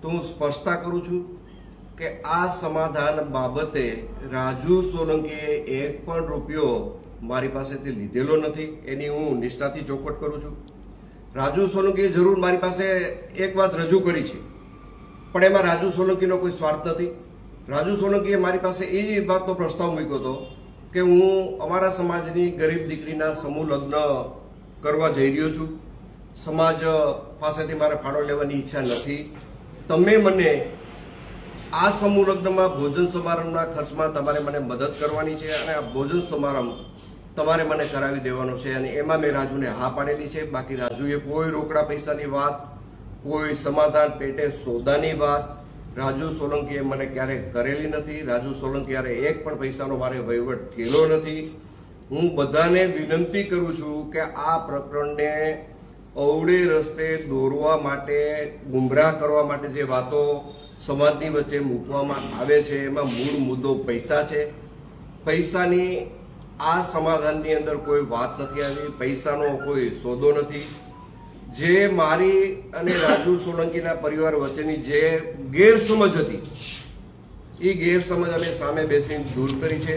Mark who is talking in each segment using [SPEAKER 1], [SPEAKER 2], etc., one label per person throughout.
[SPEAKER 1] તો હું સ્પષ્ટતા કરું છું કે આ સમાધાન બાબતે રાજુ સોલંકીએ એક પણ રૂપિયો મારી પાસેથી લીધેલો નથી, એની હું નિષ્ઠાથી ચોખવટ કરું છું. રાજુ સોલંકીએ જરૂર મારી પાસે એક વાત રજૂ કરી છે, પણ એમાં રાજુ સોલંકીનો કોઈ સ્વાર્થ નથી. રાજુ સોલંકીએ મારી પાસે એ વાતનો પ્રસ્તાવ મૂક્યો હતો કે હું અમારા સમાજની ગરીબ દીકરીના સમૂહ લગ્ન કરવા જઈ રહ્યો છું. સમાજ પાસેથી મારે ફાળો લેવાની ઈચ્છા નથી. તમે મને આ સમૂહ લગ્નમાં ભોજન સમારંભના ખર્ચમાં તમારે મને મદદ કરવાની છે અને આ ભોજન સમારંભ તમારે મને કરાવી દેવાનો છે. અને એમાં મેં રાજુને હા પાડેલી છે. બાકી રાજુએ કોઈ રોકડા પૈસાની વાત, કોઈ સમાધાન પેટે સોદાની વાત રાજુ સોલંકીએ મને ક્યારેય કરેલી નથી. રાજુ સોલંકી એક પણ પૈસાનો મારે વહીવટ થયેલો નથી. હું બધાને વિનંતી કરું છું કે આ પ્રકરણને અવળે રસ્તે દોરવા માટે, ગુમરાહ કરવા માટે જે વાતો સમાજની વચ્ચે મૂકવામાં આવે છે એમાં મૂળ મુદ્દો પૈસા છે. પૈસાની આ સમાધાનની અંદર કોઈ વાત નથી આવી. પૈસાનો કોઈ સોદો નથી. જે મારી અને રાજુ સોલંકીના પરિવાર વચ્ચેની જે ગેરસમજ હતી એ ગેરસમજ અમે સામે બેસીને દૂર કરી છે.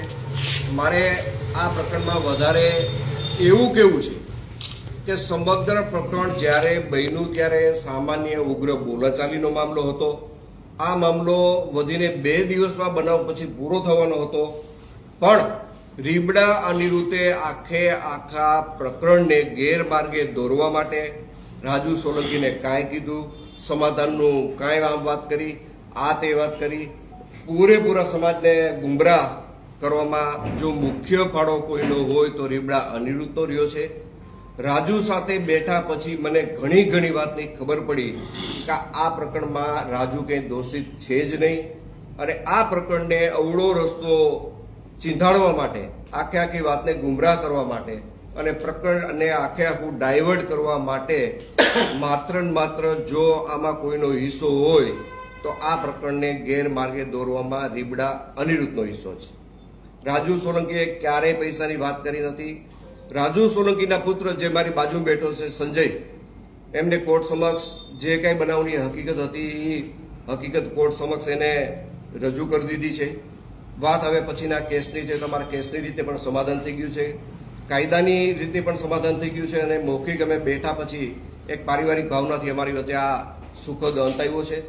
[SPEAKER 1] મારે આ પ્રકરણમાં વધારે એવું કહેવું છે કે સમગ્ર પ્રકરણ જ્યારે બન્યું ત્યારે સામાન્ય ઉગ્ર બોલાચાલીનો મામલો હતો. આ મામલો વધીને 2 દિવસમાં બનાવ પછી પૂરો થવાનો હતો, પણ રીબડા અનિરુદ્ધે આખા પ્રકરણને ગેરમાર્ગે દોરવા માટે રાજુ સોલંકીને કાંઈ કીધું, સમાધાનનું કાંઈ વાત કરી, આ તે વાત કરી, પૂરેપૂરા સમાજને ગુમરાહ કરવામાં જો મુખ્ય ફાળો કોઈનો હોય તો રીબડા અનિરુદ્ધનો રહ્યો છે. રાજુ સાથે બેઠા પછી મને ઘણી વાતની ખબર પડી કે આ પ્રકરણમાં રાજુ કંઈ દોષિત છે જ નહીં. અને આ પ્રકરણને અવળો રસ્તો ચીંધાડવા માટે, આખી વાતને ગુમરાહ કરવા માટે અને પ્રકરણને આખું ડાયવર્ટ કરવા માટે માત્ર ને માત્ર જો આમાં કોઈનો હિસ્સો હોય તો આ પ્રકરણને ગેરમાર્ગે દોરવામાં રીબડા અનિરુદ્ધનો હિસ્સો છે. રાજુ સોલંકીએ ક્યારેય પૈસાની વાત કરી નથી. રાજુ સોલંકીના પુત્ર જે મારી બાજુમાં બેઠો છે સંજય, એમને કોર્ટ સમક્ષ જે કંઈ બનાવની હકીકત હતી એ હકીકત કોર્ટ સમક્ષ એને રજૂ કરી દીધી છે. વાત હવે પછીના કેસની છે. તમારા કેસની રીતે પણ સમાધાન થઈ ગયું છે, કાયદાની રીતે પણ સમાધાન થઈ ગયું છે અને મૌખિક અમે બેઠા પછી એક પારિવારિક ભાવનાથી અમારી વચ્ચે આ સુખદ અંત આવ્યો છે.